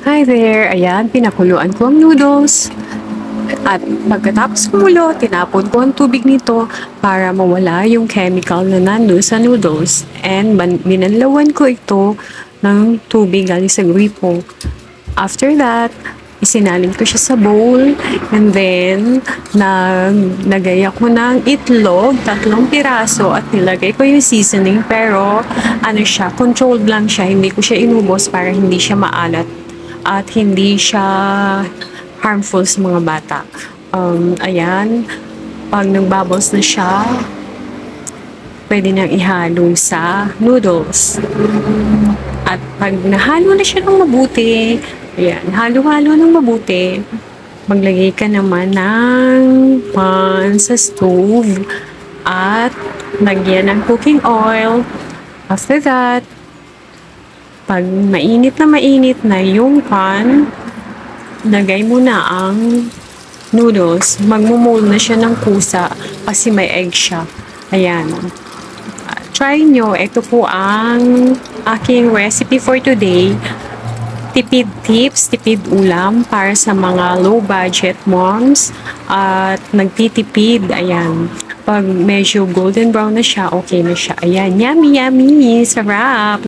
Hi there! Ayan, pinakuluan ko ang noodles. At pagkatapos kumulo, tinapon ko ang tubig nito para mawala yung chemical na nandun sa noodles. And binanlawan ko ito ng tubig galing sa gripo. After that, isinalin ko siya sa bowl. And then, naglagay ako ng itlog, 3 piraso. At nilagay ko yung seasoning. Pero, controlled lang siya. Hindi ko siya inubos para hindi siya maalat. At hindi siya harmful sa mga bata. Ayan, pag nagbubbles na siya, pwede nang ihalo sa noodles. At pag nahalo na siya ng mabuti, ayan, halo-halo ng mabuti, maglagay ka naman ng pan sa stove at lagyan ng cooking oil. After that, pag mainit na yung pan, lagay mo na ang noodles. Magmumold na siya ng kusa kasi may egg siya. Ayan. Try nyo. Ito po ang aking recipe for today. Tipid tips, tipid ulam para sa mga low budget moms at nagtitipid. Ayan. Pag medyo golden brown na siya, okay na siya. Ayan. Yummy, yummy. Sarap.